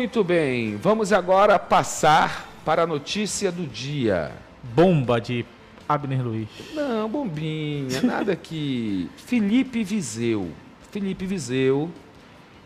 Muito bem, vamos agora passar para a notícia do dia. Bomba de Abner Luiz. Não, bombinha, nada que... Felipe Viseu,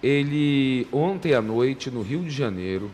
ele ontem à noite no Rio de Janeiro,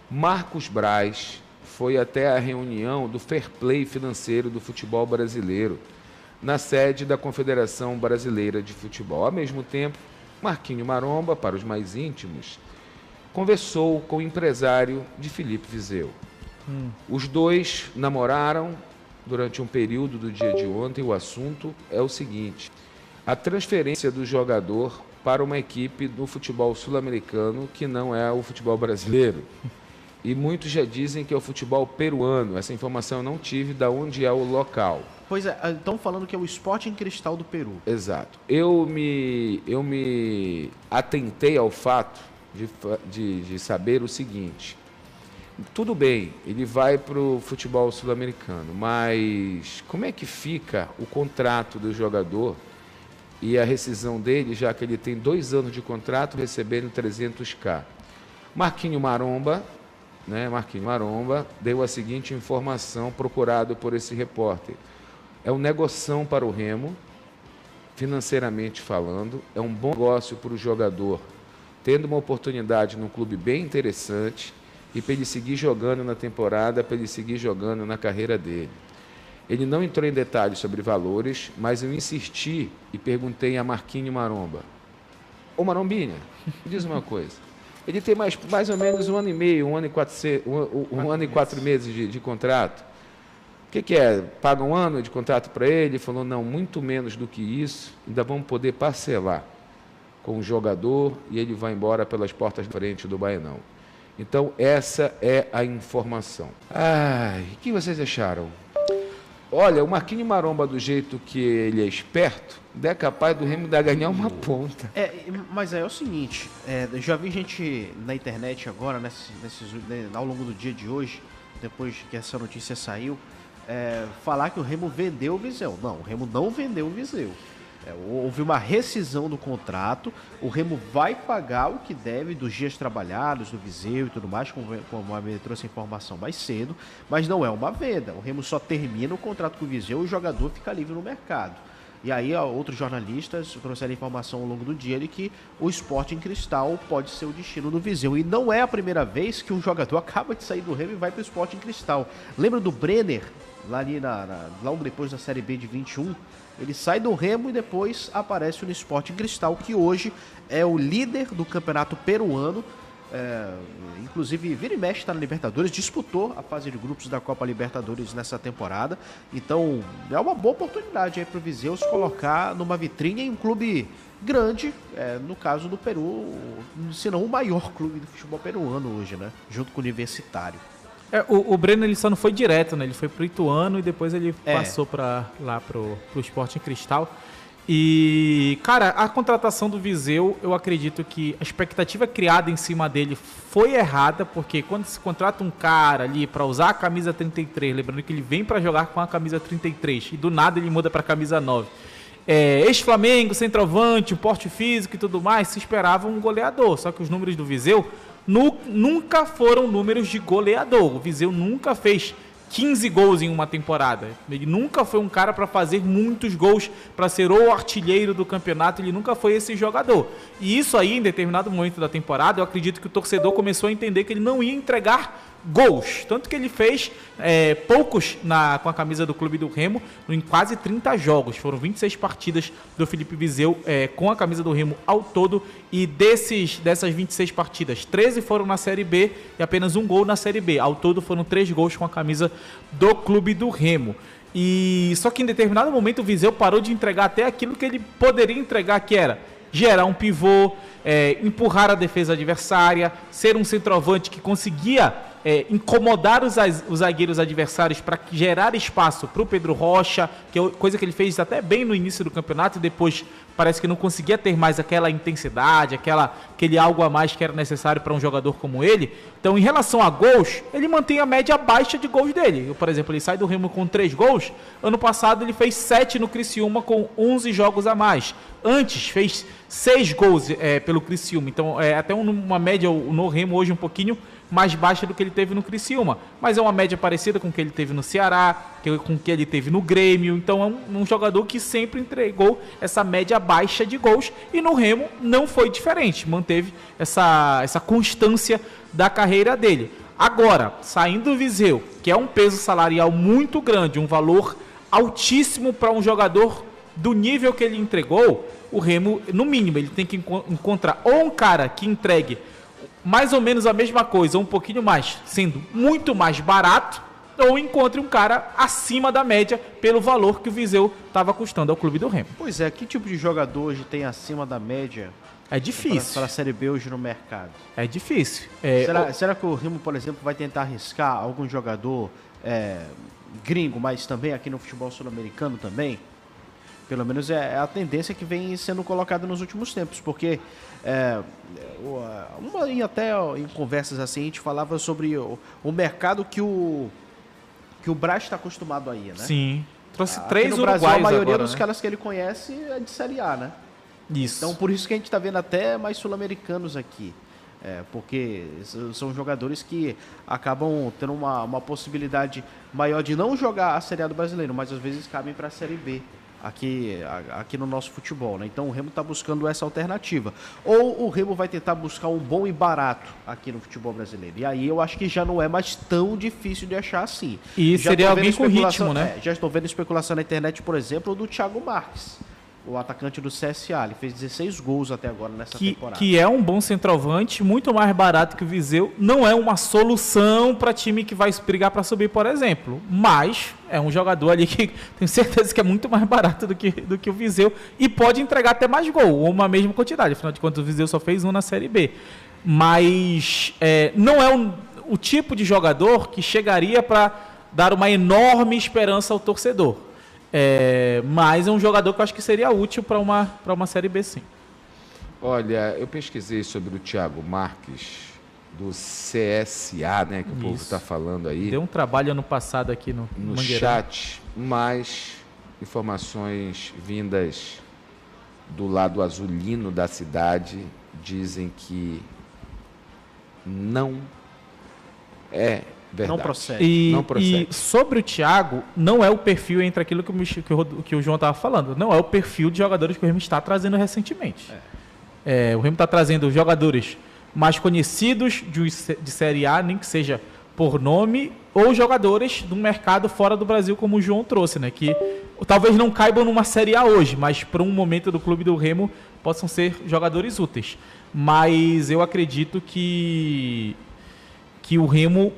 Marcos Braz foi até a reunião do Fair Play financeiro do futebol brasileiro, na sede da Confederação Brasileira de Futebol. Ao mesmo tempo, Marquinho Maromba, para os mais íntimos, conversou com o empresário de Felipe Viseu. Os dois namoraram durante um período do dia de ontem. O assunto é o seguinte: a transferência do jogador para uma equipe do futebol sul-americano que não é o futebol brasileiro. E muitos já dizem que é o futebol peruano. Essa informação eu não tive de onde é o local. Pois é, estão falando que é o Sporting Cristal do Peru. Exato. Eu me atentei ao fato de saber o seguinte: tudo bem, ele vai para o futebol sul-americano, mas como é que fica o contrato do jogador e a rescisão dele, já que ele tem 2 anos de contrato recebendo 300k? Marquinho Maromba deu a seguinte informação procurado por esse repórter: é um negoção para o Remo, financeiramente falando, é um bom negócio para o jogador, tendo uma oportunidade num clube bem interessante e para ele seguir jogando na temporada, para ele seguir jogando na carreira dele. Ele não entrou em detalhes sobre valores, mas eu insisti e perguntei a Marquinho Maromba: ô Marombinha, me diz uma coisa, ele tem mais ou menos 1 ano e meio, 1 ano e 4 meses de contrato. O que é? Paga 1 ano de contrato para ele? Ele falou: não, muito menos do que isso, ainda vamos poder parcelar com o jogador e ele vai embora pelas portas da frente do Baenão. Então, essa é a informação. O que vocês acharam? Olha, o Marquinho Maromba, do jeito que ele é esperto, é capaz do Remo ganhar uma ponta. Mas é o seguinte, já vi gente na internet agora, ao longo do dia de hoje, depois que essa notícia saiu, falar que o Remo vendeu o Viseu. Não, o Remo não vendeu o Viseu. Houve uma rescisão do contrato, o Remo vai pagar o que deve dos dias trabalhados do Viseu e tudo mais, como a me trouxe a informação mais cedo, mas não é uma venda. O Remo só termina o contrato com o Viseu e o jogador fica livre no mercado. E aí outros jornalistas trouxeram a informação ao longo do dia de que o Sporting Cristal pode ser o destino do Viseu. E não é a primeira vez que um jogador acaba de sair do Remo e vai para o Sporting Cristal. Lembra do Brenner, logo depois da Série B de 21? Ele sai do Remo e depois aparece no Sporting Cristal, que hoje é o líder do campeonato peruano. Inclusive, vira e mexe está na Libertadores, disputou a fase de grupos da Copa Libertadores nessa temporada. Então, é uma boa oportunidade para o Viseu se colocar numa vitrine em um clube grande, no caso do Peru, se não o maior clube do futebol peruano hoje, né? Junto com o Universitário. O Breno ele só não foi direto, né? Ele foi pro Ituano e depois ele passou lá pro Sporting Cristal. E, cara, a contratação do Viseu, eu acredito que a expectativa criada em cima dele foi errada, porque quando se contrata um cara ali para usar a camisa 33, lembrando que ele vem para jogar com a camisa 33 e do nada ele muda para a camisa 9. Ex-Flamengo, centroavante, porte físico e tudo mais, se esperava um goleador, só que os números do Viseu nunca foram números de goleador. O Viseu nunca fez 15 gols em uma temporada. Ele nunca foi um cara para fazer muitos gols, para ser o artilheiro do campeonato. Ele nunca foi esse jogador. E isso aí, em determinado momento da temporada, eu acredito que o torcedor começou a entender que ele não ia entregar gols. Tanto que ele fez poucos com a camisa do clube do Remo em quase 30 jogos. Foram 26 partidas do Felipe Viseu com a camisa do Remo ao todo. E dessas 26 partidas, 13 foram na Série B e apenas 1 gol na Série B. Ao todo foram 3 gols com a camisa do clube do Remo. E só que em determinado momento o Viseu parou de entregar até aquilo que ele poderia entregar, que era gerar um pivô, empurrar a defesa adversária, ser um centroavante que conseguia incomodar os zagueiros adversários para gerar espaço para o Pedro Rocha, que é coisa que ele fez até bem no início do campeonato e depois parece que não conseguia ter mais aquela intensidade, aquele algo a mais que era necessário para um jogador como ele. Então, em relação a gols, ele mantém a média baixa de gols dele. Por exemplo, ele sai do Remo com 3 gols. Ano passado ele fez 7 no Criciúma com 11 jogos a mais. Antes fez 6 gols pelo Criciúma. Então, é até uma média no Remo hoje um pouquinho mais baixa do que ele teve no Criciúma, mas é uma média parecida com o que ele teve no Ceará, com o que ele teve no Grêmio. Então é um jogador que sempre entregou essa média baixa de gols, e no Remo não foi diferente, manteve essa constância da carreira dele. Agora, saindo do Viseu, que é um peso salarial muito grande, um valor altíssimo para um jogador do nível que ele entregou, o Remo, no mínimo, ele tem que encontrar ou um cara que entregue mais ou menos a mesma coisa, ou um pouquinho mais, sendo muito mais barato, ou encontre um cara acima da média pelo valor que o Viseu estava custando ao clube do Remo. Pois é, que tipo de jogador hoje tem acima da média? É difícil. Para a Série B hoje no mercado. É difícil. Será que o Remo, por exemplo, vai tentar arriscar algum jogador gringo, mas também aqui no futebol sul-americano também? Pelo menos é a tendência que vem sendo colocada nos últimos tempos, porque até em conversas assim a gente falava sobre o mercado que o Braz está acostumado aí, né? Sim. Trouxe 3 no Brasil, uruguaios a maioria agora, dos né? caras que ele conhece é de Série A, né? Isso. Então por isso que a gente está vendo até mais sul-americanos aqui. Porque são jogadores que acabam tendo uma possibilidade maior de não jogar a Série A do brasileiro, mas às vezes cabem para a Série B. Aqui no nosso futebol, né? Então o Remo está buscando essa alternativa. Ou o Remo vai tentar buscar um bom e barato aqui no futebol brasileiro. E aí eu acho que já não é mais tão difícil de achar assim. E já seria alguém com ritmo, né? Já estou vendo especulação na internet, por exemplo, do Thiago Marques, o atacante do CSA. Ele fez 16 gols até agora nessa temporada. Que é um bom centroavante, muito mais barato que o Viseu. Não é uma solução para time que vai brigar para subir, por exemplo. Mas é um jogador ali que tenho certeza que é muito mais barato do que o Viseu. E pode entregar até mais gol, ou uma mesma quantidade. Afinal de contas, o Viseu só fez 1 na Série B. Mas não é o tipo de jogador que chegaria para dar uma enorme esperança ao torcedor. Mas é um jogador que eu acho que seria útil para uma Série B, sim. Olha, eu pesquisei sobre o Thiago Marques, do CSA, né, que o povo está falando aí. Deu um trabalho ano passado aqui no chat, mas informações vindas do lado azulino da cidade dizem que não é verdade. Não procede. Não procede. E sobre o Thiago, não é o perfil entre aquilo que o João estava falando. Não é o perfil de jogadores que o Remo está trazendo recentemente. O Remo está trazendo jogadores mais conhecidos de Série A, nem que seja por nome, ou jogadores do mercado fora do Brasil, como o João trouxe, né? Que talvez não caibam numa Série A hoje, mas para um momento do clube do Remo possam ser jogadores úteis. Mas eu acredito que o Remo,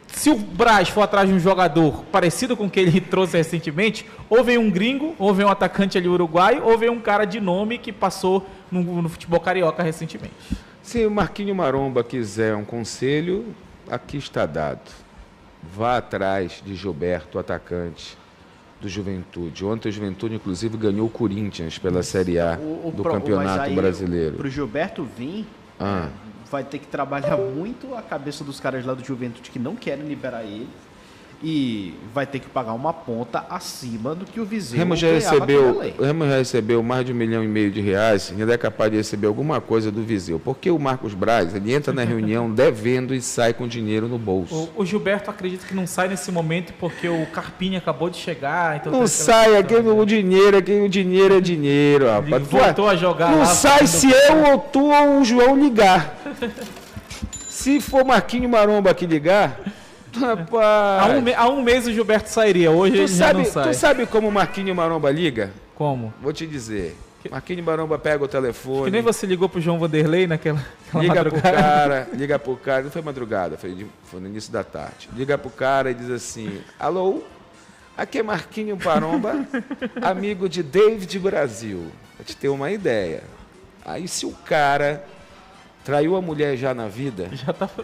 se o Braz for atrás de um jogador parecido com o que ele trouxe recentemente, ou vem um gringo, ou vem um atacante ali uruguaio, ou vem um cara de nome que passou no futebol carioca recentemente. Se o Marquinho Maromba quiser um conselho, aqui está dado. Vá atrás de Gilberto, atacante do Juventude. Ontem o Juventude, inclusive, ganhou o Corinthians pela Série A do Campeonato Brasileiro. Para o Gilberto vir, vai ter que trabalhar muito a cabeça dos caras lá do Juventude que não querem liberar ele. E vai ter que pagar uma ponta acima do que o Viseu O Remo já recebeu mais de R$1,5 milhão e ainda é capaz de receber alguma coisa do Viseu. Porque o Marcos Braz, ele entra na reunião devendo e sai com dinheiro no bolso. O Gilberto acredita que não sai nesse momento porque o Carpini acabou de chegar. Então não sai, aqui o dinheiro é dinheiro, rapaz. Ele voltou a jogar. Não sai se eu ou tu ou o João ligar. Se for Marquinho Maromba aqui ligar... Rapaz. Há um mês o Gilberto sairia, hoje ele já não sai. Tu sabe como o Marquinho Maromba liga? Como? Vou te dizer. Marquinho Maromba pega o telefone. Que nem você ligou pro João Vanderlei naquela liga pro cara, não foi madrugada, foi no início da tarde. Liga pro cara e diz assim: alô, aqui é Marquinho Maromba, amigo de David Brasil. Pra te ter uma ideia. Aí se o cara traiu a mulher já na vida,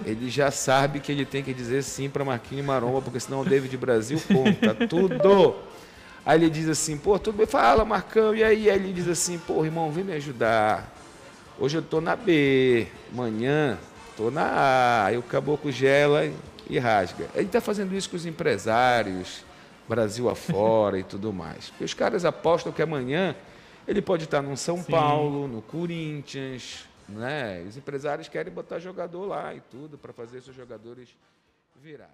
ele já sabe que ele tem que dizer sim para Marquinho Maromba, porque senão o David Brasil conta tudo. Aí ele diz assim, pô, tudo bem, fala, Marcão, e aí? Aí ele diz assim, pô, irmão, vem me ajudar. Hoje eu tô na B, amanhã tô na A. Aí o caboclo gela e rasga. Ele está fazendo isso com os empresários, Brasil afora e tudo mais. Porque os caras apostam que amanhã ele pode estar no São Paulo, no Corinthians, né? Os empresários querem botar jogador lá e tudo para fazer seus jogadores virarem.